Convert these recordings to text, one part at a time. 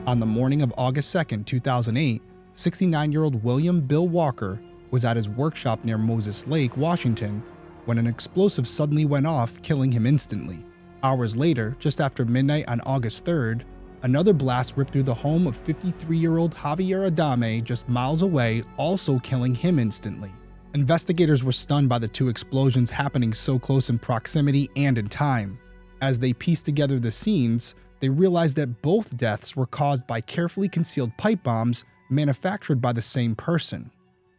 On the morning of August 2, 2008, 69-year-old William Bill Walker was at his workshop near Moses Lake, Washington, when an explosive suddenly went off, killing him instantly. Hours later, just after midnight on August 3rd, another blast ripped through the home of 53-year-old Javier Adame just miles away, also killing him instantly. Investigators were stunned by the two explosions happening so close in proximity and in time. As they pieced together the scenes, they realized that both deaths were caused by carefully concealed pipe bombs manufactured by the same person.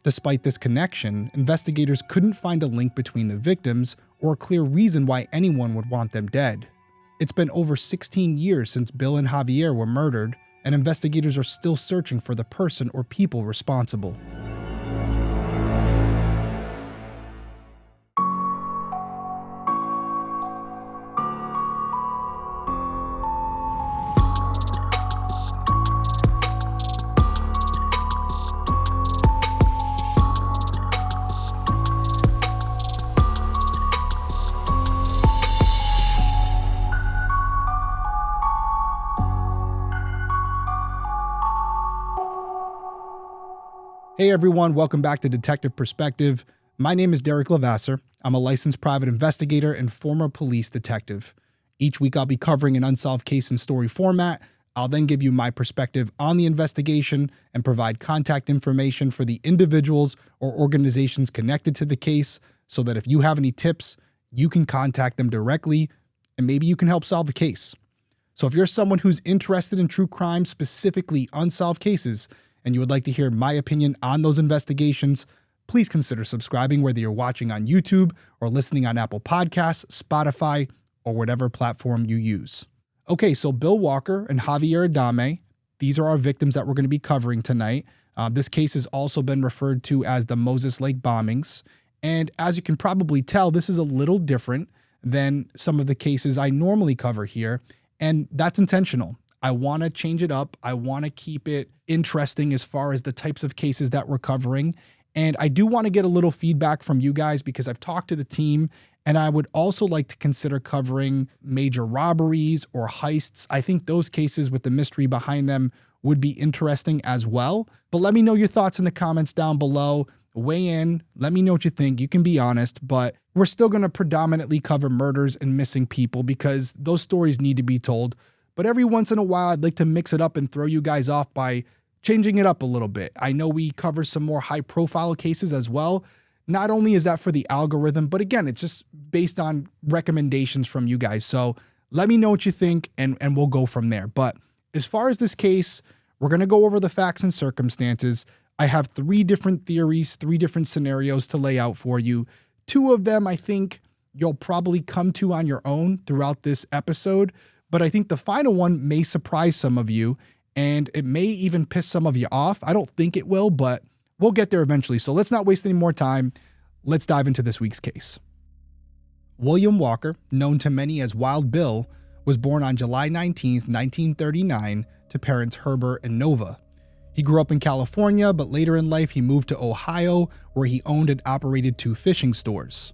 Despite this connection, investigators couldn't find a link between the victims or a clear reason why anyone would want them dead. It's been over 16 years since Bill and Javier were murdered, and investigators are still searching for the person or people responsible. Hey everyone, welcome back to Detective Perspective. My name is Derrick Levasseur. I'm a licensed private investigator and former police detective. Each week I'll be covering an unsolved case in story format. I'll then give you my perspective on the investigation and provide contact information for the individuals or organizations connected to the case so that if you have any tips, you can contact them directly and maybe you can help solve the case. So if you're someone who's interested in true crime, specifically unsolved cases, and you would like to hear my opinion on those investigations, please consider subscribing whether you're watching on YouTube or listening on Apple Podcasts, Spotify, or whatever platform you use. Okay, so Bill Walker and Javier Adame, these are our victims that we're going to be covering tonight. This case has also been referred to as the Moses Lake bombings. And as you can probably tell, this is a little different than some of the cases I normally cover here, and that's intentional. I want to change it up. I want to keep it interesting as far as the types of cases that we're covering. And I do want to get a little feedback from you guys because I've talked to the team and I would also like to consider covering major robberies or heists. I think those cases with the mystery behind them would be interesting as well. But let me know your thoughts in the comments down below. Weigh in. Let me know what you think. You can be honest, but we're still going to predominantly cover murders and missing people because those stories need to be told. But every once in a while, I'd like to mix it up and throw you guys off by changing it up a little bit. I know we cover some more high-profile cases as well. Not only is that for the algorithm, but again, it's just based on recommendations from you guys. So let me know what you think, and we'll go from there. But as far as this case, we're going to go over the facts and circumstances. I have 3 different theories, 3 different scenarios to lay out for you. 2 of them I think you'll probably come to on your own throughout this episode. But I think the final one may surprise some of you, and it may even piss some of you off. I don't think it will, but we'll get there eventually. So let's not waste any more time. Let's dive into this week's case. William Walker, known to many as Wild Bill, was born on July 19, 1939, to parents Herbert and Nova. He grew up in California, but later in life he moved to Ohio, where he owned and operated 2 fishing stores.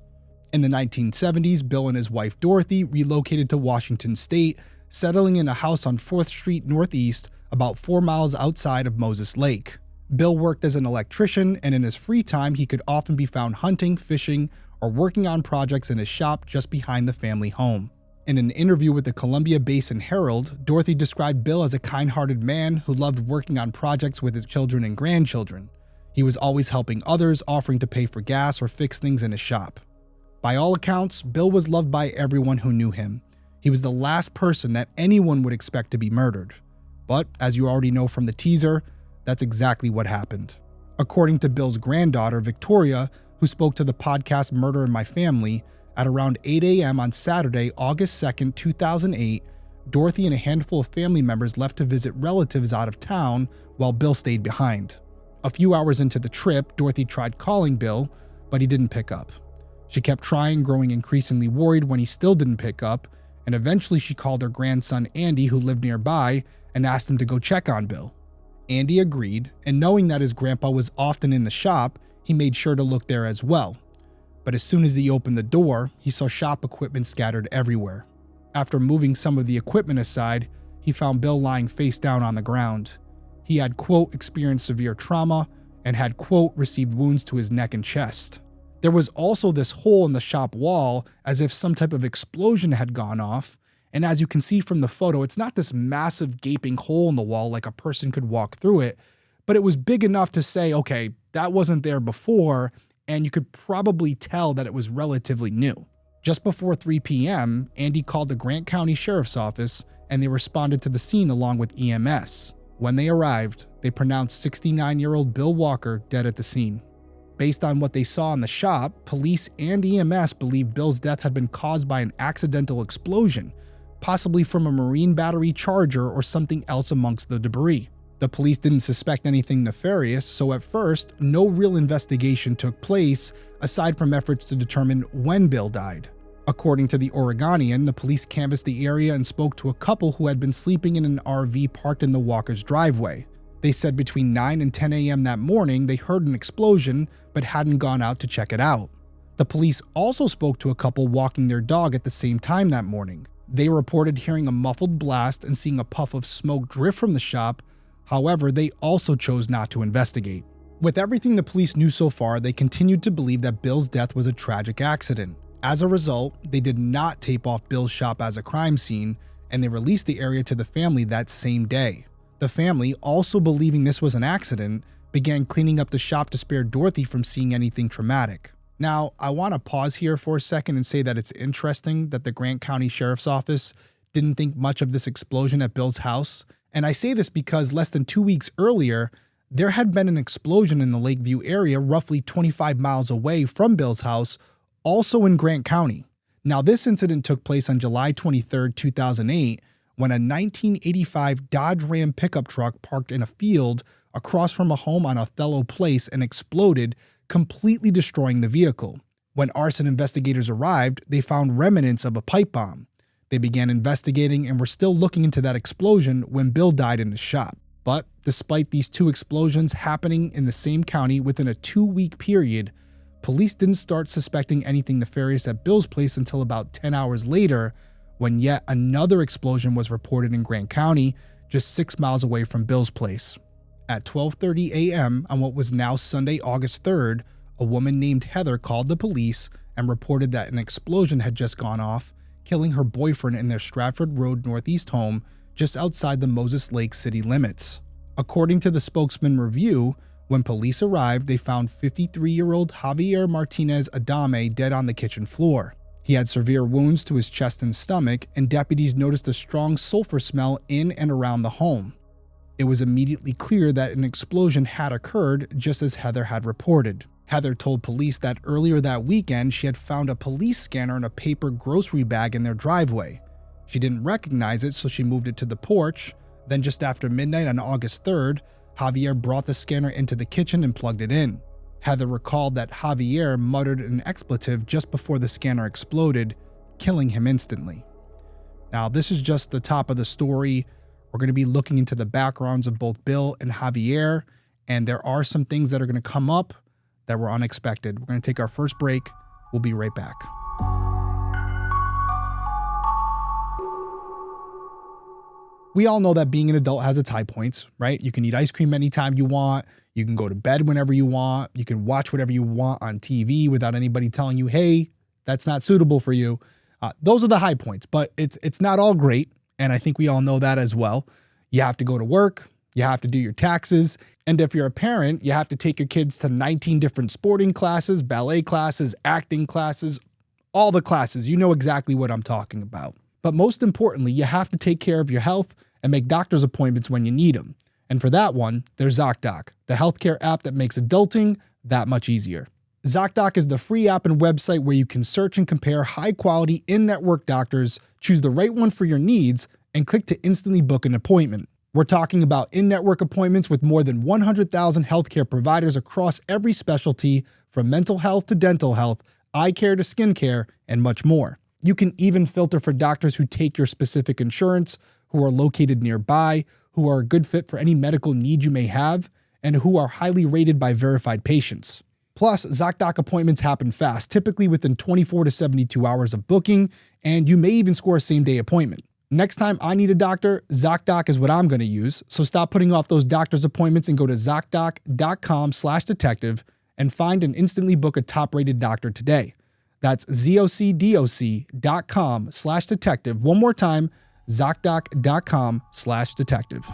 In the 1970s, Bill and his wife Dorothy relocated to Washington State, settling in a house on 4th Street Northeast, about 4 miles outside of Moses Lake. Bill worked as an electrician, and in his free time, he could often be found hunting, fishing, or working on projects in his shop just behind the family home. In an interview with the Columbia Basin Herald, Dorothy described Bill as a kind-hearted man who loved working on projects with his children and grandchildren. He was always helping others, offering to pay for gas or fix things in his shop. By all accounts, Bill was loved by everyone who knew him. He was the last person that anyone would expect to be murdered. But, as you already know from the teaser, that's exactly what happened. According to Bill's granddaughter, Victoria, who spoke to the podcast Murder in My Family, at around 8 a.m. on Saturday, August 2nd, 2008, Dorothy and a handful of family members left to visit relatives out of town while Bill stayed behind. A few hours into the trip, Dorothy tried calling Bill, but he didn't pick up. She kept trying, growing increasingly worried when he still didn't pick up, and eventually she called her grandson Andy, who lived nearby, and asked him to go check on Bill. Andy agreed, and knowing that his grandpa was often in the shop, he made sure to look there as well. But as soon as he opened the door, he saw shop equipment scattered everywhere. After moving some of the equipment aside, he he found Bill lying face down on the ground. He had, quote, experienced severe trauma and had, quote, received wounds to his neck and chest. There was also this hole in the shop wall as if some type of explosion had gone off. And as you can see from the photo, it's not this massive gaping hole in the wall like a person could walk through it, but it was big enough to say, okay, that wasn't there before, and you could probably tell that it was relatively new. Just before 3 p.m., Andy called the Grant County Sheriff's Office, and they responded to the scene along with EMS. When they arrived, they pronounced 69-year-old Bill Walker dead at the scene. Based on what they saw in the shop, police and EMS believe Bill's death had been caused by an accidental explosion, possibly from a marine battery charger or something else amongst the debris. The police didn't suspect anything nefarious, so at first, no real investigation took place aside from efforts to determine when Bill died. According to the Oregonian, the police canvassed the area and spoke to a couple who had been sleeping in an RV parked in the Walkers' driveway. They said between 9 and 10 a.m. that morning they heard an explosion but hadn't gone out to check it out. The police also spoke to a couple walking their dog at the same time that morning. They reported hearing a muffled blast and seeing a puff of smoke drift from the shop. However, they also chose not to investigate. With everything the police knew so far, they continued to believe that Bill's death was a tragic accident. As a result, they did not tape off Bill's shop as a crime scene, and they released the area to the family that same day. The family, also believing this was an accident, began cleaning up the shop to spare Dorothy from seeing anything traumatic. Now, I want to pause here for a second and say that it's interesting that the Grant County Sheriff's Office didn't think much of this explosion at Bill's house. And I say this because less than 2 weeks earlier, there had been an explosion in the Lakeview area roughly 25 miles away from Bill's house, also in Grant County. Now, this incident took place on July 23, 2008, when a 1985 Dodge Ram pickup truck parked in a field across from a home on Othello Place and exploded, completely destroying the vehicle. When arson investigators arrived, they found remnants of a pipe bomb. They began investigating and were still looking into that explosion when Bill died in his shop. But despite these two explosions happening in the same county within a 2-week period, police didn't start suspecting anything nefarious at Bill's place until about 10 hours later, when yet another explosion was reported in Grant County, just 6 miles away from Bill's place. At 12:30 a.m. on what was now Sunday, August 3rd, a woman named Heather called the police and reported that an explosion had just gone off, killing her boyfriend in their Stratford Road Northeast home just outside the Moses Lake city limits. According to the Spokesman Review, when police arrived, they found 53-year-old Javier Adame dead on the kitchen floor. He had severe wounds to his chest and stomach, and deputies noticed a strong sulfur smell in and around the home. It was immediately clear that an explosion had occurred, just as Heather had reported. Heather told police that earlier that weekend she had found a police scanner in a paper grocery bag in their driveway. She didn't recognize it, so she moved it to the porch. Then just after midnight on August 3rd, Javier brought the scanner into the kitchen and plugged it in. Heather recalled that Javier muttered an expletive just before the scanner exploded, killing him instantly. Now, this is just the top of the story. We're going to be looking into the backgrounds of both Bill and Javier, and there are some things that are going to come up that were unexpected. We're going to take our first break. We'll be right back. We all know that being an adult has its high points, right? You can eat ice cream anytime you want. You can go to bed whenever you want. You can watch whatever you want on TV without anybody telling you, hey, that's not suitable for you. Those are the high points, but it's not all great. And I think we all know that as well. You have to go to work. You have to do your taxes. And if you're a parent, you have to take your kids to 19 different sporting classes, ballet classes, acting classes, all the classes. You know exactly what I'm talking about. But most importantly, you have to take care of your health and make doctor's appointments when you need them. And for that one, there's ZocDoc, the healthcare app that makes adulting that much easier. ZocDoc is the free app and website where you can search and compare high-quality in-network doctors, choose the right one for your needs, and click to instantly book an appointment. We're talking about in-network appointments with more than 100,000 healthcare providers across every specialty, from mental health to dental health, eye care to skin care, and much more. You can even filter for doctors who take your specific insurance, who are located nearby, who are a good fit for any medical need you may have, and who are highly rated by verified patients. Plus, ZocDoc appointments happen fast, typically within 24 to 72 hours of booking, and you may even score a same-day appointment. Next time I need a doctor, ZocDoc is what I'm going to use. So stop putting off those doctor's appointments and go to ZocDoc.com/detective and find and instantly book a top-rated doctor today. That's ZocDoc.com/detective. One more time, ZocDoc.com/detective.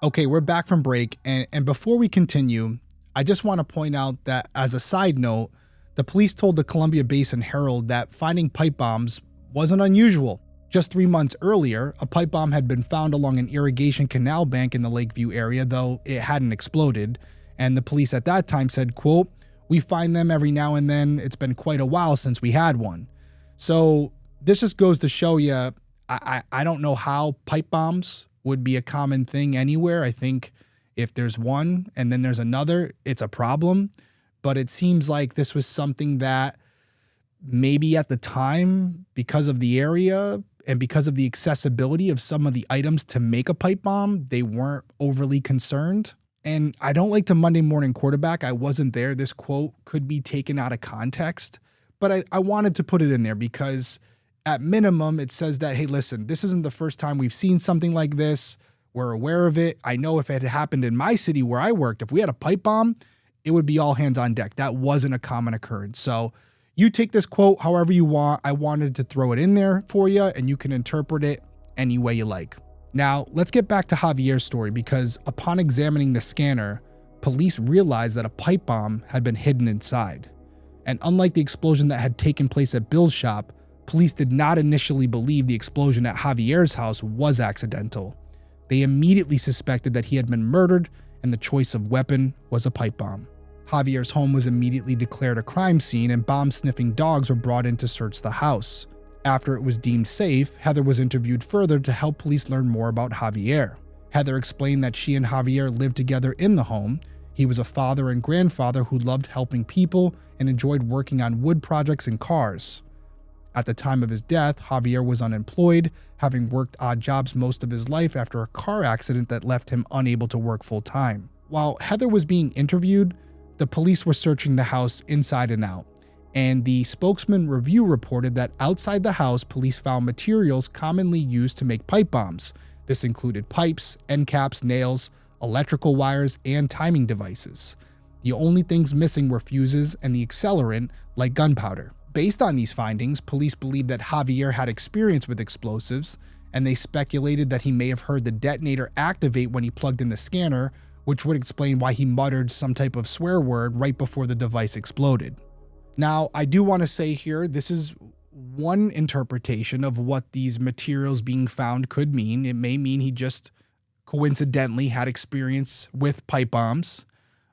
Okay, we're back from break. And before we continue, I just want to point out that as a side note, the police told the Columbia Basin Herald that finding pipe bombs wasn't unusual. Just 3 months earlier, a pipe bomb had been found along an irrigation canal bank in the Lakeview area, though it hadn't exploded. And the police at that time said, quote, "We find them every now and then. It's been quite a while since we had one." So this just goes to show you, I don't know how pipe bombs would be a common thing anywhere. I think if there's one and then there's another, it's a problem. But it seems like this was something that maybe at the time, because of the area and because of the accessibility of some of the items to make a pipe bomb, they weren't overly concerned. And I don't like to Monday morning quarterback. I wasn't there. This quote could be taken out of context, but I wanted to put it in there because at minimum, it says that, hey, listen, this isn't the first time we've seen something like this. We're aware of it. I know if it had happened in my city where I worked, if we had a pipe bomb, it would be all hands on deck. That wasn't a common occurrence. So you take this quote however you want. I wanted to throw it in there for you, and you can interpret it any way you like. Now, let's get back to Javier's story because upon examining the scanner, police realized that a pipe bomb had been hidden inside. And unlike the explosion that had taken place at Bill's shop, police did not initially believe the explosion at Javier's house was accidental. They immediately suspected that he had been murdered, and the choice of weapon was a pipe bomb. Javier's home was immediately declared a crime scene, and bomb-sniffing dogs were brought in to search the house. After it was deemed safe, Heather was interviewed further to help police learn more about Javier. Heather explained that she and Javier lived together in the home. He was a father and grandfather who loved helping people and enjoyed working on wood projects and cars. At the time of his death, Javier was unemployed, having worked odd jobs most of his life after a car accident that left him unable to work full-time. While Heather was being interviewed, the police were searching the house inside and out, and the spokesman review reported that outside the house, police found materials commonly used to make pipe bombs. This included pipes, end caps, nails, electrical wires, and timing devices. The only things missing were fuses and the accelerant, like gunpowder. Based on these findings, police believed that Javier had experience with explosives, and they speculated that he may have heard the detonator activate when he plugged in the scanner, which would explain why he muttered some type of swear word right before the device exploded. Now, I do want to say here, this is one interpretation of what these materials being found could mean. It may mean he just coincidentally had experience with pipe bombs.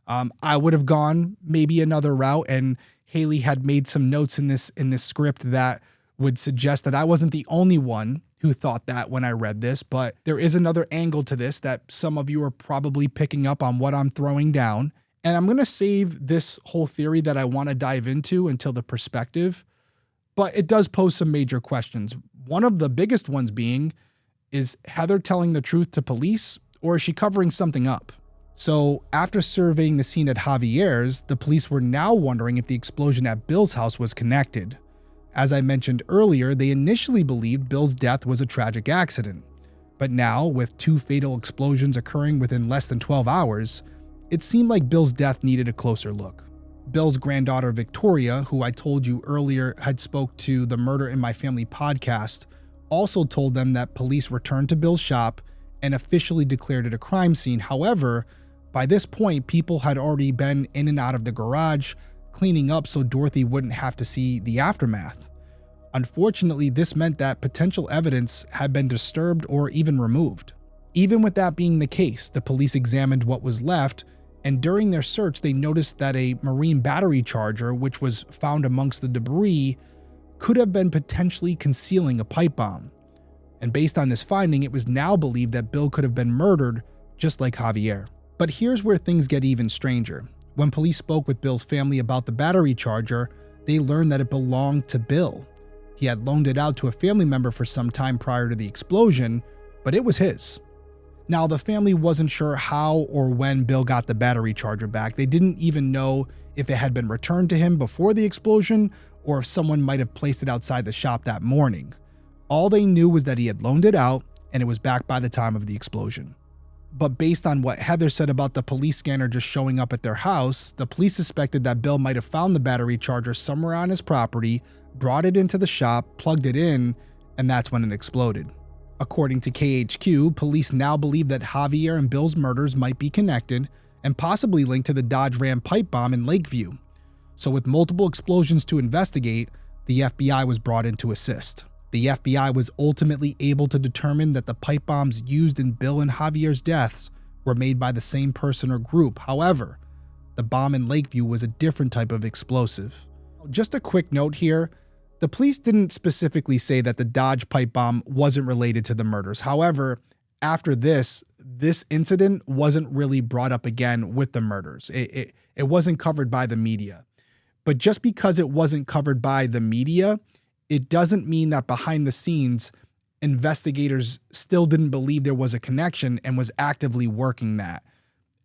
I would have gone maybe another route, and Haley had made some notes in this script that would suggest that I wasn't the only one who thought that when I read this, but there is another angle to this that some of you are probably picking up on what I'm throwing down. And I'm going to save this whole theory that I want to dive into until the perspective, but it does pose some major questions. One of the biggest ones being, is Heather telling the truth to police, or is she covering something up? So after surveying the scene at Javier's, the police were now wondering if the explosion at Bill's house was connected. As I mentioned earlier, they initially believed Bill's death was a tragic accident. But now, with 2 fatal explosions occurring within less than 12 hours, it seemed like Bill's death needed a closer look. Bill's granddaughter Victoria, who I told you earlier had spoke to the Murder in My Family podcast, also told them that police returned to Bill's shop and officially declared it a crime scene. However, by this point, people had already been in and out of the garage, cleaning up so Dorothy wouldn't have to see the aftermath. Unfortunately, this meant that potential evidence had been disturbed or even removed. Even with that being the case, the police examined what was left, and during their search, they noticed that a marine battery charger, which was found amongst the debris, could have been potentially concealing a pipe bomb. And based on this finding, it was now believed that Bill could have been murdered, just like Javier. But here's where things get even stranger. When police spoke with Bill's family about the battery charger, they learned that it belonged to Bill. He had loaned it out to a family member for some time prior to the explosion, but it was his. Now, the family wasn't sure how or when Bill got the battery charger back. They didn't even know if it had been returned to him before the explosion or if someone might have placed it outside the shop that morning. All they knew was that he had loaned it out and it was back by the time of the explosion. But based on what Heather said about the police scanner just showing up at their house, the police suspected that Bill might have found the battery charger somewhere on his property, brought it into the shop, plugged it in, and that's when it exploded. According to KHQ, police now believe that Javier and Bill's murders might be connected and possibly linked to the Dodge Ram pipe bomb in Lakeview. So with multiple explosions to investigate, the FBI was brought in to assist. The FBI was ultimately able to determine that the pipe bombs used in Bill and Javier's deaths were made by the same person or group. However, the bomb in Lakeview was a different type of explosive. Just a quick note here, the police didn't specifically say that the Dodge pipe bomb wasn't related to the murders. However, after this incident wasn't really brought up again with the murders. It wasn't covered by the media. But just because it wasn't covered by the media, it doesn't mean that behind the scenes, investigators still didn't believe there was a connection and was actively working that.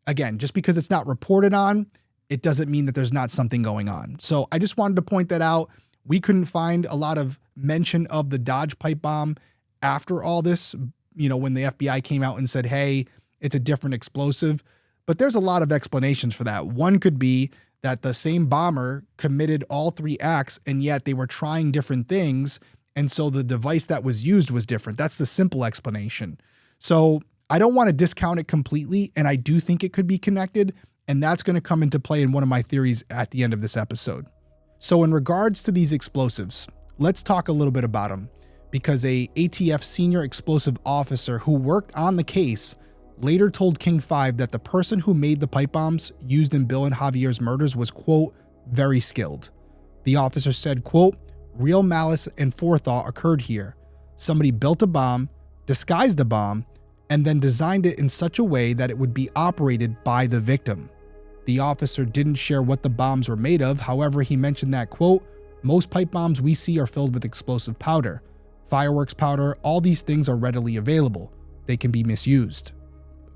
Again, just because it's not reported on, it doesn't mean that there's not something going on. So I just wanted to point that out. We couldn't find a lot of mention of the Dodge pipe bomb after all this, when the FBI came out and said, hey, it's a different explosive. But there's a lot of explanations for that. One could be that the same bomber committed all three acts and yet they were trying different things. And so the device that was used was different. That's the simple explanation. So I don't want to discount it completely. And I do think it could be connected. And that's going to come into play in one of my theories at the end of this episode. So in regards to these explosives, let's talk a little bit about them, because a ATF senior explosive officer who worked on the case later told King 5 that the person who made the pipe bombs used in Bill and Javier's murders was, quote, very skilled. The officer said, quote, real malice and forethought occurred here. Somebody built a bomb, disguised the bomb, and then designed it in such a way that it would be operated by the victim. The officer didn't share what the bombs were made of. However, he mentioned that, quote, most pipe bombs we see are filled with explosive powder. Fireworks powder, all these things are readily available. They can be misused.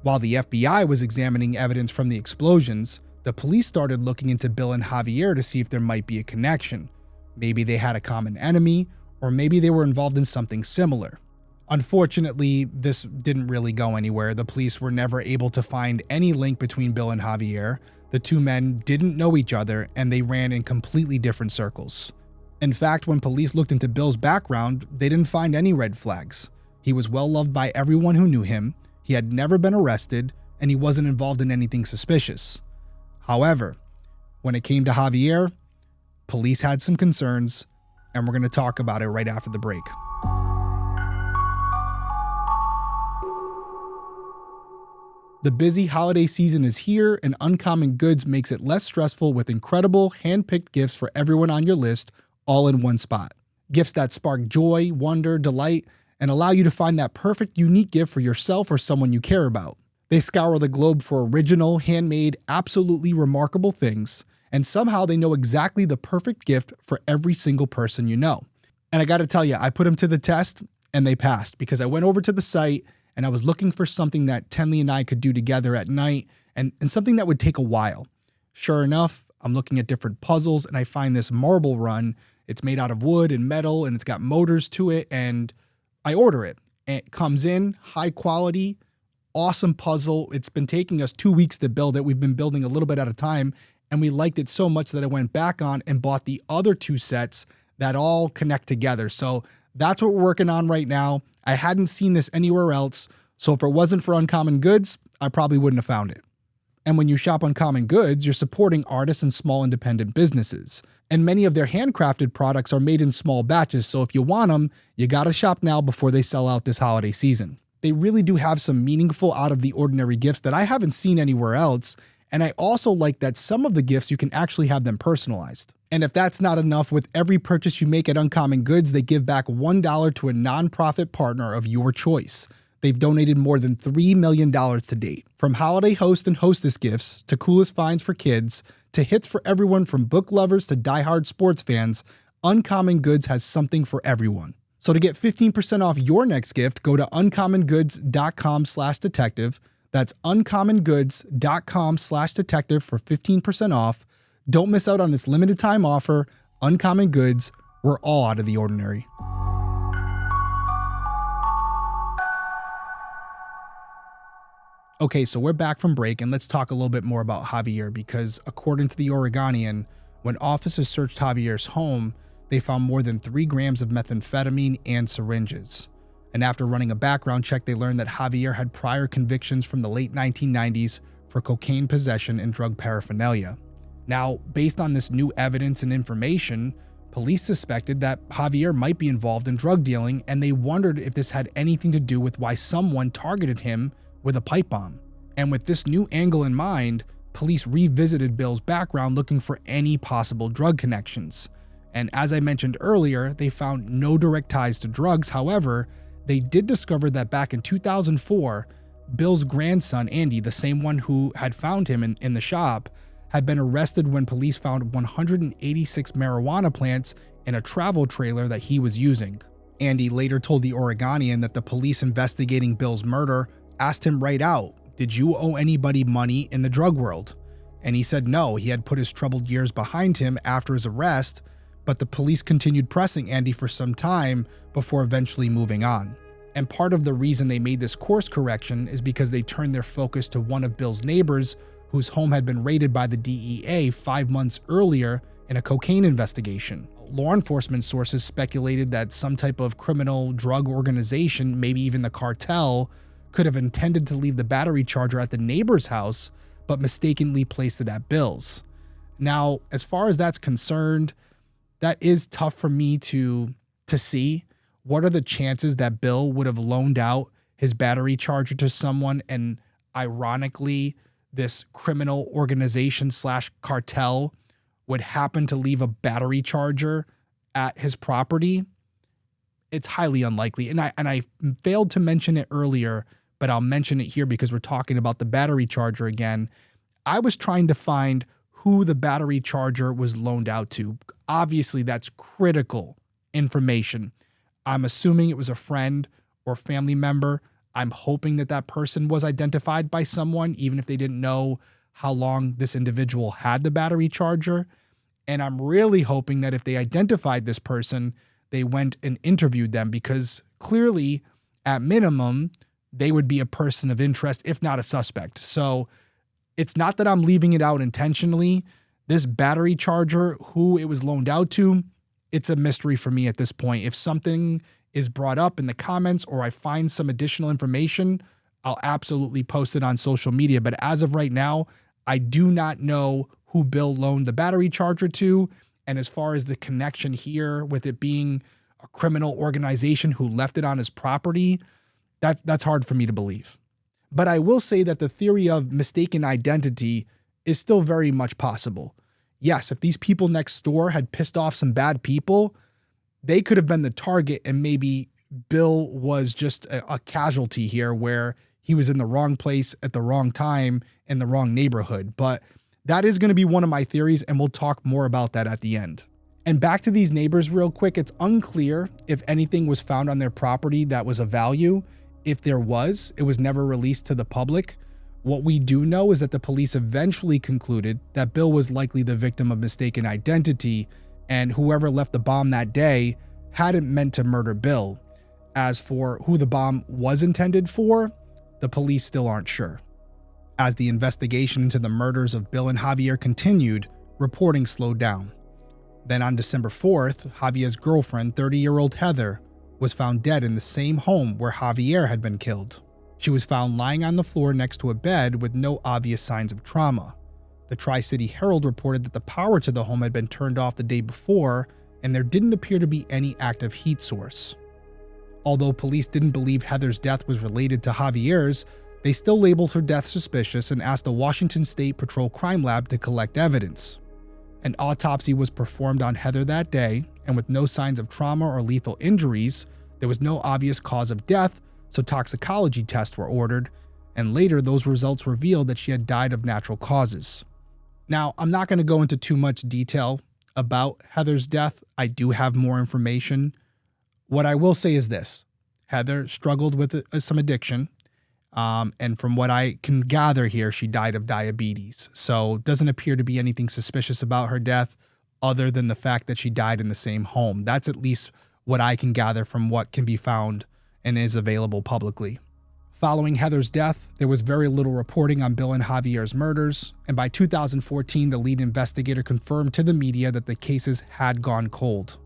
While the FBI was examining evidence from the explosions, the police started looking into Bill and Javier to see if there might be a connection. Maybe they had a common enemy, or maybe they were involved in something similar. Unfortunately, this didn't really go anywhere. The police were never able to find any link between Bill and Javier. The two men didn't know each other, and they ran in completely different circles. In fact, when police looked into Bill's background, they didn't find any red flags. He was well loved by everyone who knew him. He had never been arrested, and he wasn't involved in anything suspicious. However, when it came to Javier, police had some concerns, and we're going to talk about it right after the break. The busy holiday season is here, and Uncommon Goods makes it less stressful with incredible hand-picked gifts for everyone on your list, all in one spot. Gifts that spark joy, wonder, delight, and allow you to find that perfect, unique gift for yourself or someone you care about. They scour the globe for original, handmade, absolutely remarkable things, and somehow they know exactly the perfect gift for every single person you know. And I gotta tell you, I put them to the test, and they passed, because I went over to the site, and I was looking for something that Tenley and I could do together at night, and something that would take a while. Sure enough, I'm looking at different puzzles, and I find this marble run. It's made out of wood and metal, and it's got motors to it, and I order it. And it comes in, high quality, awesome puzzle. It's been taking us 2 weeks to build it. We've been building a little bit at a time, and we liked it so much that I went back on and bought the other two sets that all connect together. So that's what we're working on right now. I hadn't seen this anywhere else, so if it wasn't for Uncommon Goods, I probably wouldn't have found it. And when you shop Uncommon Goods, you're supporting artists and small independent businesses. And many of their handcrafted products are made in small batches, so if you want them, you gotta shop now before they sell out this holiday season. They really do have some meaningful, out-of-the-ordinary gifts that I haven't seen anywhere else, and I also like that some of the gifts you can actually have them personalized. And if that's not enough, with every purchase you make at Uncommon Goods, they give back $1 to a nonprofit partner of your choice. They've donated more than $3 million to date. From holiday host and hostess gifts to coolest finds for kids to hits for everyone from book lovers to diehard sports fans, Uncommon Goods has something for everyone. So to get 15% off your next gift, go to uncommongoods.com/detective. That's uncommongoods.com/detective for 15% off. Don't miss out on this limited time offer. Uncommon Goods, we're all out of the ordinary. Okay, so we're back from break, and let's talk a little bit more about Javier, because according to the Oregonian, when officers searched Javier's home, they found more than 3 grams of methamphetamine and syringes. And after running a background check, they learned that Javier had prior convictions from the late 1990s for cocaine possession and drug paraphernalia. Now, based on this new evidence and information, police suspected that Javier might be involved in drug dealing, and they wondered if this had anything to do with why someone targeted him with a pipe bomb. And with this new angle in mind, police revisited Bill's background looking for any possible drug connections. And as I mentioned earlier, they found no direct ties to drugs. However, they did discover that back in 2004, Bill's grandson, Andy, the same one who had found him in the shop, had been arrested when police found 186 marijuana plants in a travel trailer that he was using. Andy later told the Oregonian that the police investigating Bill's murder asked him right out, "Did you owe anybody money in the drug world?" And he said no, he had put his troubled years behind him after his arrest, but the police continued pressing Andy for some time before eventually moving on. And part of the reason they made this course correction is because they turned their focus to one of Bill's neighbors whose home had been raided by the DEA 5 months earlier in a cocaine investigation. Law enforcement sources speculated that some type of criminal drug organization, maybe even the cartel, could have intended to leave the battery charger at the neighbor's house, but mistakenly placed it at Bill's. Now, as far as that's concerned, that is tough for me to see. What are the chances that Bill would have loaned out his battery charger to someone, and ironically, this criminal organization / cartel would happen to leave a battery charger at his property? It's highly unlikely. And I failed to mention it earlier, but I'll mention it here because we're talking about the battery charger again. I was trying to find who the battery charger was loaned out to. Obviously, that's critical information. I'm assuming it was a friend or family member. I'm hoping that that person was identified by someone, even if they didn't know how long this individual had the battery charger. And I'm really hoping that if they identified this person, they went and interviewed them, because clearly, at minimum, they would be a person of interest, if not a suspect. So it's not that I'm leaving it out intentionally. This battery charger, who it was loaned out to, it's a mystery for me at this point. If something is brought up in the comments or I find some additional information, I'll absolutely post it on social media. But as of right now, I do not know who Bill loaned the battery charger to. And as far as the connection here with it being a criminal organization who left it on his property, that's hard for me to believe. But I will say that the theory of mistaken identity is still very much possible. Yes, if these people next door had pissed off some bad people, they could have been the target, and maybe Bill was just a casualty here where he was in the wrong place at the wrong time in the wrong neighborhood. But that is going to be one of my theories, and we'll talk more about that at the end. And back to these neighbors real quick, it's unclear if anything was found on their property that was of value. If there was, it was never released to the public. What we do know is that the police eventually concluded that Bill was likely the victim of mistaken identity, and whoever left the bomb that day hadn't meant to murder Bill. As for who the bomb was intended for, the police still aren't sure. As the investigation into the murders of Bill and Javier continued, reporting slowed down. Then on December 4th, Javier's girlfriend, 30-year-old Heather, was found dead in the same home where Javier had been killed. She was found lying on the floor next to a bed with no obvious signs of trauma. The Tri-City Herald reported that the power to the home had been turned off the day before, and there didn't appear to be any active heat source. Although police didn't believe Heather's death was related to Javier's, they still labeled her death suspicious and asked the Washington State Patrol Crime Lab to collect evidence. An autopsy was performed on Heather that day, and with no signs of trauma or lethal injuries, there was no obvious cause of death, so toxicology tests were ordered, and later those results revealed that she had died of natural causes. Now, I'm not going to go into too much detail about Heather's death. I do have more information. What I will say is this. Heather struggled with some addiction. And from what I can gather here, she died of diabetes. So it doesn't appear to be anything suspicious about her death other than the fact that she died in the same home. That's at least what I can gather from what can be found and is available publicly. Following Heather's death, there was very little reporting on Bill and Javier's murders, and by 2014, the lead investigator confirmed to the media that the cases had gone cold.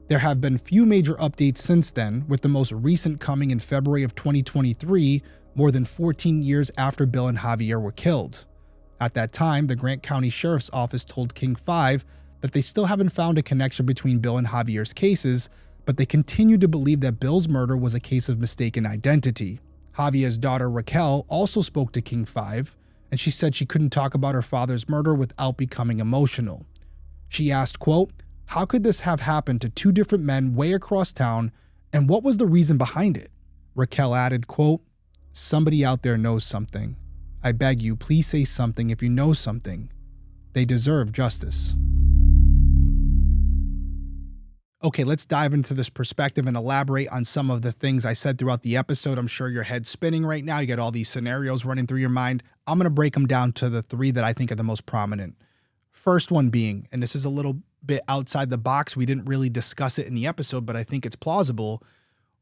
There have been few major updates since then, with the most recent coming in February of 2023, more than 14 years after Bill and Javier were killed. At that time, the Grant County Sheriff's Office told King 5 that they still haven't found a connection between Bill and Javier's cases, but they continue to believe that Bill's murder was a case of mistaken identity. Javier's daughter Raquel also spoke to King 5, and she said she couldn't talk about her father's murder without becoming emotional. She asked, quote, "How could this have happened to two different men way across town, and what was the reason behind it?" Raquel added, quote, "Somebody out there knows something. I beg you, please say something if you know something. They deserve justice." Okay, let's dive into this perspective and elaborate on some of the things I said throughout the episode. I'm sure your head's spinning right now. You got all these scenarios running through your mind. I'm going to break them down to the three that I think are the most prominent. First one being, and this is a little bit outside the box, we didn't really discuss it in the episode, but I think it's plausible.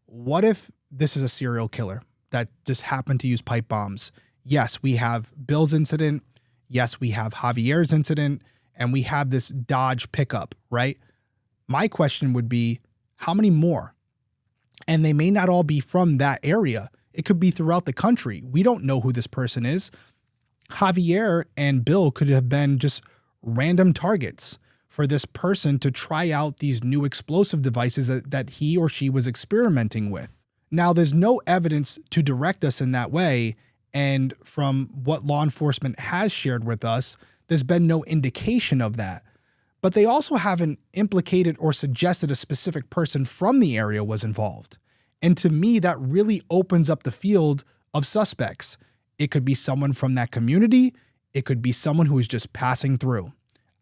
What if this is a serial killer that just happened to use pipe bombs? Yes, we have Bill's incident. Yes, we have Javier's incident. And we have this Dodge pickup, right? My question would be, how many more? And they may not all be from that area. It could be throughout the country. We don't know who this person is. Javier and Bill could have been just random targets for this person to try out these new explosive devices that he or she was experimenting with. Now, there's no evidence to direct us in that way. And from what law enforcement has shared with us, there's been no indication of that. But they also haven't implicated or suggested a specific person from the area was involved. And to me, that really opens up the field of suspects. It could be someone from that community. It could be someone who is just passing through.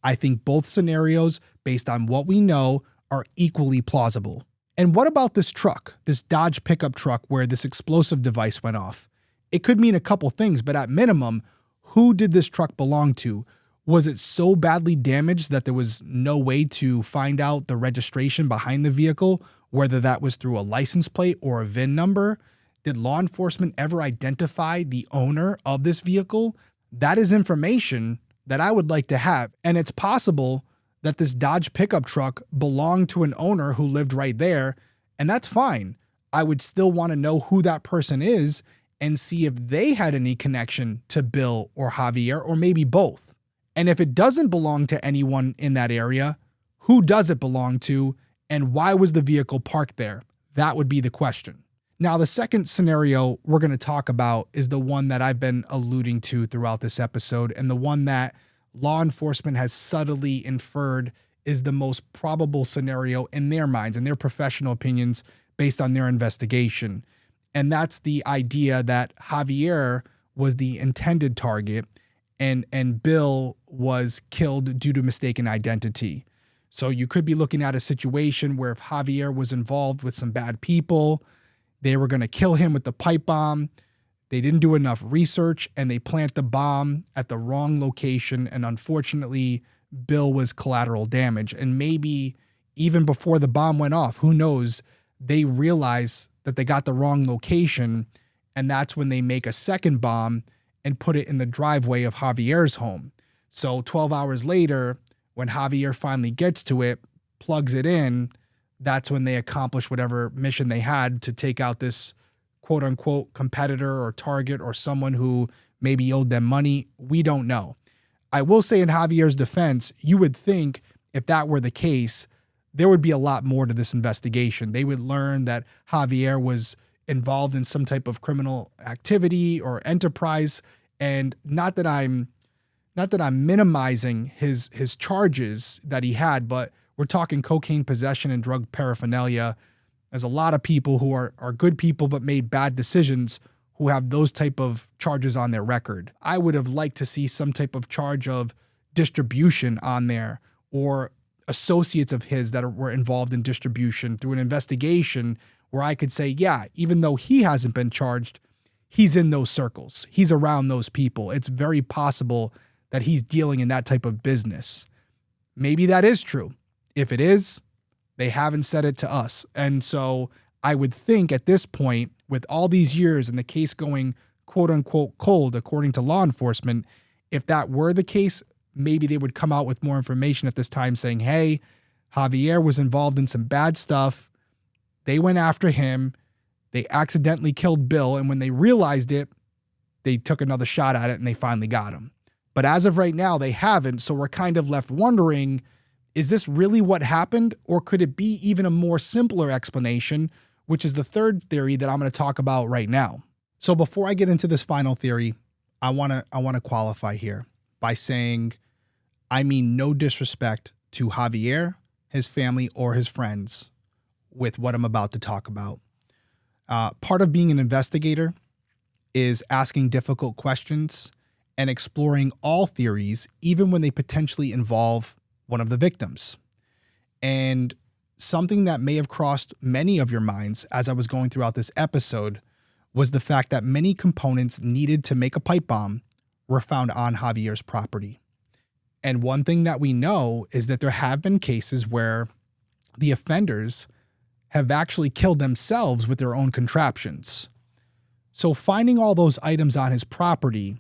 I think both scenarios, based on what we know, are equally plausible. And what about this truck, this Dodge pickup truck where this explosive device went off? It could mean a couple things, but at minimum, who did this truck belong to? Was it so badly damaged that there was no way to find out the registration behind the vehicle, whether that was through a license plate or a VIN number? Did law enforcement ever identify the owner of this vehicle? That is information that I would like to have. And it's possible that this Dodge pickup truck belonged to an owner who lived right there, and that's fine. I would still want to know who that person is and see if they had any connection to Bill or Javier, or maybe both. And if it doesn't belong to anyone in that area, who does it belong to, and why was the vehicle parked there? That would be the question. Now, the second scenario we're going to talk about is the one that I've been alluding to throughout this episode, and the one that law enforcement has subtly inferred is the most probable scenario in their minds and their professional opinions based on their investigation. And that's the idea that Javier was the intended target and Bill was killed due to mistaken identity. So you could be looking at a situation where if Javier was involved with some bad people, they were going to kill him with the pipe bomb. They didn't do enough research and they plant the bomb at the wrong location. And unfortunately, Bill was collateral damage. And maybe even before the bomb went off, who knows, they realize that they got the wrong location. And that's when they make a second bomb and put it in the driveway of Javier's home. So 12 hours later, when Javier finally gets to it, plugs it in, that's when they accomplish whatever mission they had to take out this quote unquote competitor or target or someone who maybe owed them money. We don't know. I will say in Javier's defense, you would think if that were the case, there would be a lot more to this investigation. They would learn that Javier was involved in some type of criminal activity or enterprise. And not that I'm minimizing his charges that he had, but we're talking cocaine possession and drug paraphernalia. There's a lot of people who are good people but made bad decisions who have those type of charges on their record. I would have liked to see some type of charge of distribution on there or associates of his that were involved in distribution through an investigation where I could say, yeah, even though he hasn't been charged, he's in those circles. He's around those people. It's very possible that he's dealing in that type of business. Maybe that is true. If it is, they haven't said it to us. And so I would think at this point, with all these years and the case going quote unquote cold, according to law enforcement, if that were the case, maybe they would come out with more information at this time saying, hey, Javier was involved in some bad stuff. They went after him. They accidentally killed Bill. And when they realized it, they took another shot at it and they finally got him. But as of right now, they haven't. So we're kind of left wondering, is this really what happened? Or could it be even a more simpler explanation, which is the third theory that I'm going to talk about right now. So before I get into this final theory, I want to qualify here by saying, I mean no disrespect to Javier, his family, or his friends with what I'm about to talk about. Part of being an investigator is asking difficult questions and exploring all theories, even when they potentially involve one of the victims. And something that may have crossed many of your minds as I was going throughout this episode was the fact that many components needed to make a pipe bomb were found on Javier's property. And one thing that we know is that there have been cases where the offenders have actually killed themselves with their own contraptions. So finding all those items on his property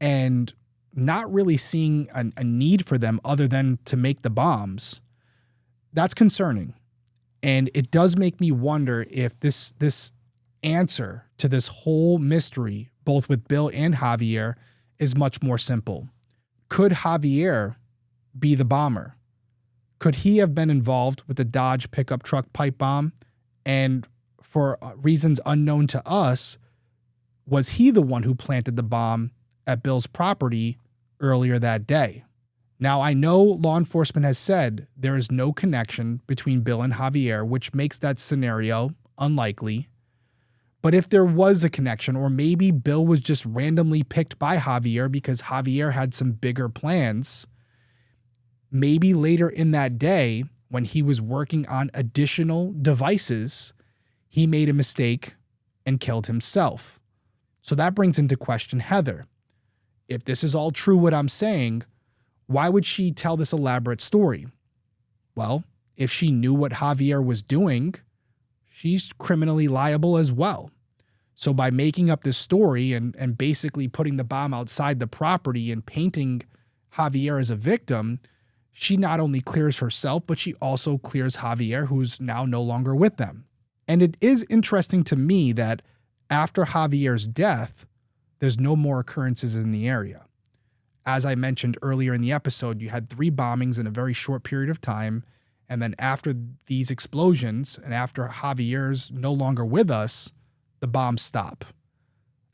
and not really seeing a need for them other than to make the bombs, that's concerning. And it does make me wonder if this answer to this whole mystery, both with Bill and Javier, is much more simple. Could Javier be the bomber? Could he have been involved with the Dodge pickup truck pipe bomb? And for reasons unknown to us, was he the one who planted the bomb at Bill's property earlier that day? Now, I know law enforcement has said there is no connection between Bill and Javier, which makes that scenario unlikely. But if there was a connection, or maybe Bill was just randomly picked by Javier because Javier had some bigger plans, maybe later in that day, when he was working on additional devices, he made a mistake and killed himself. So that brings into question Heather. If this is all true what I'm saying, why would she tell this elaborate story? Well, if she knew what Javier was doing, she's criminally liable as well. So by making up this story and basically putting the bomb outside the property and painting Javier as a victim, she not only clears herself, but she also clears Javier, who's now no longer with them. And it is interesting to me that after Javier's death, there's no more occurrences in the area. As I mentioned earlier in the episode, you had 3 bombings in a very short period of time. And then after these explosions and after Javier's no longer with us, the bombs stop.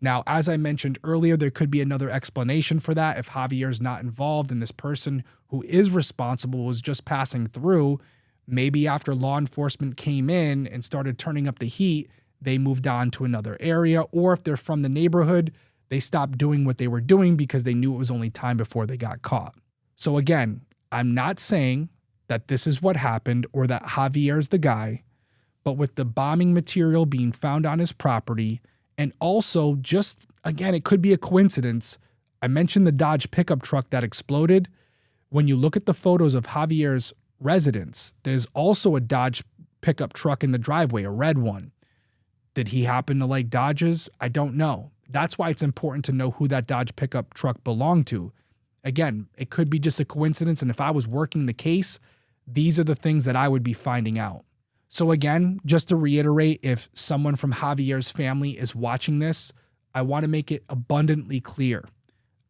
Now, as I mentioned earlier, there could be another explanation for that. If Javier's not involved and this person who is responsible was just passing through, maybe after law enforcement came in and started turning up the heat, they moved on to another area. Or if they're from the neighborhood, they stopped doing what they were doing because they knew it was only time before they got caught. So again, I'm not saying that this is what happened or that Javier's the guy, but with the bombing material being found on his property, and also just, again, it could be a coincidence. I mentioned the Dodge pickup truck that exploded. When you look at the photos of Javier's residence, there's also a Dodge pickup truck in the driveway, a red one. Did he happen to like Dodges? I don't know. That's why it's important to know who that Dodge pickup truck belonged to. Again, it could be just a coincidence, and if I was working the case, these are the things that I would be finding out. So again, just to reiterate, if someone from Javier's family is watching this, I want to make it abundantly clear.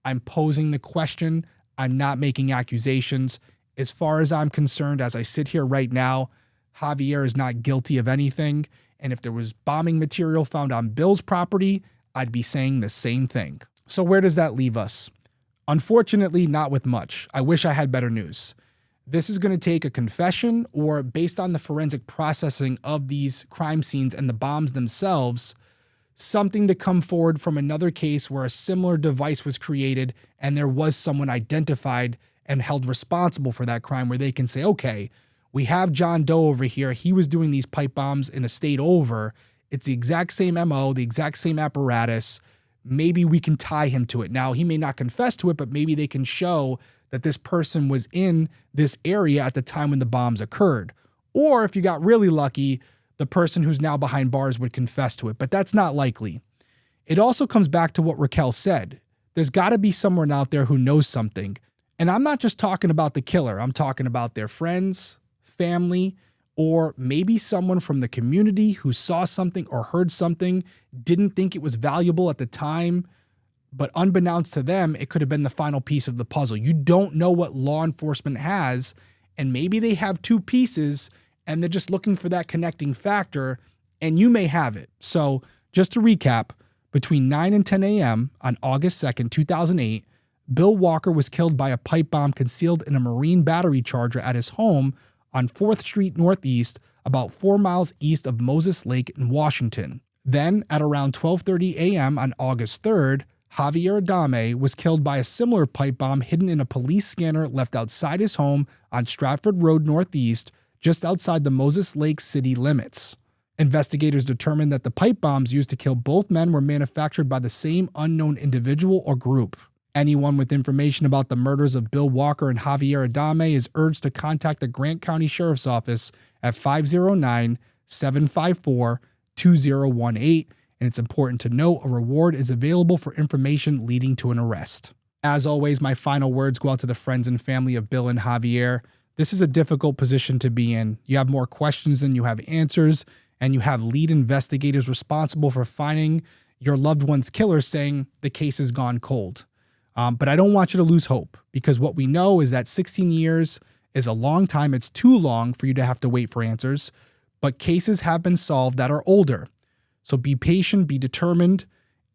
I'm posing the question. I'm not making accusations. As far as I'm concerned, as I sit here right now, Javier is not guilty of anything. And if there was bombing material found on Bill's property, I'd be saying the same thing. So where does that leave us? Unfortunately, not with much. I wish I had better news. This is going to take a confession, or based on the forensic processing of these crime scenes and the bombs themselves, something to come forward from another case where a similar device was created and there was someone identified and held responsible for that crime, where they can say, okay, we have John Doe over here. He was doing these pipe bombs in a state over. It's the exact same MO, the exact same apparatus. Maybe we can tie him to it. Now, he may not confess to it, but maybe they can show that this person was in this area at the time when the bombs occurred. Or if you got really lucky, the person who's now behind bars would confess to it, but that's not likely. It also comes back to what Raquel said. There's got to be someone out there who knows something. And I'm not just talking about the killer. I'm talking about their friends, family, or maybe someone from the community who saw something or heard something, didn't think it was valuable at the time, but unbeknownst to them, it could have been the final piece of the puzzle. You don't know what law enforcement has, and maybe they have two pieces and they're just looking for that connecting factor, and you may have it. So just to recap, between 9 and 10 a.m. on August 2nd, 2008, Bill Walker was killed by a pipe bomb concealed in a Marine battery charger at his home on 4th Street Northeast, about 4 miles east of Moses Lake in Washington. Then, at around 12:30 a.m. on August 3rd, Javier Adame was killed by a similar pipe bomb hidden in a police scanner left outside his home on Stratford Road Northeast, just outside the Moses Lake city limits. Investigators determined that the pipe bombs used to kill both men were manufactured by the same unknown individual or group. Anyone with information about the murders of Bill Walker and Javier Adame is urged to contact the Grant County Sheriff's Office at 509-754-2018, and it's important to note a reward is available for information leading to an arrest. As always, my final words go out to the friends and family of Bill and Javier. This is a difficult position to be in. You have more questions than you have answers, and you have lead investigators responsible for finding your loved one's killer saying the case has gone cold. But I don't want you to lose hope, because what we know is that 16 years is a long time. It's too long for you to have to wait for answers, but cases have been solved that are older. So be patient, be determined,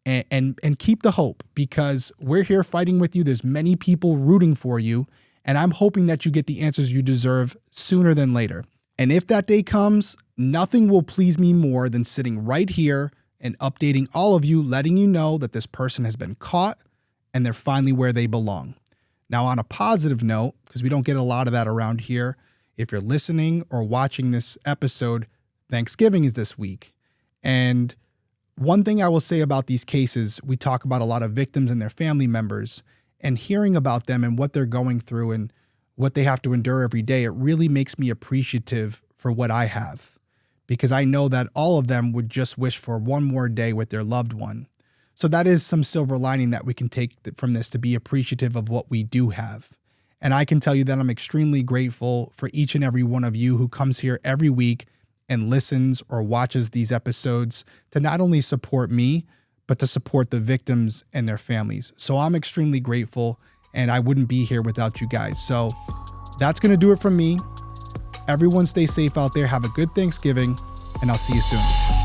and keep the hope, because we're here fighting with you. There's many people rooting for you, and I'm hoping that you get the answers you deserve sooner than later. And if that day comes, nothing will please me more than sitting right here and updating all of you, letting you know that this person has been caught and they're finally where they belong. Now, on a positive note, because we don't get a lot of that around here, if you're listening or watching this episode, Thanksgiving is this week. And one thing I will say about these cases, we talk about a lot of victims and their family members, and hearing about them and what they're going through and what they have to endure every day, it really makes me appreciative for what I have, because I know that all of them would just wish for one more day with their loved one. So that is some silver lining that we can take from this, to be appreciative of what we do have. And I can tell you that I'm extremely grateful for each and every one of you who comes here every week and listens or watches these episodes to not only support me, but to support the victims and their families. So I'm extremely grateful, and I wouldn't be here without you guys. So that's going to do it from me. Everyone stay safe out there. Have a good Thanksgiving, and I'll see you soon.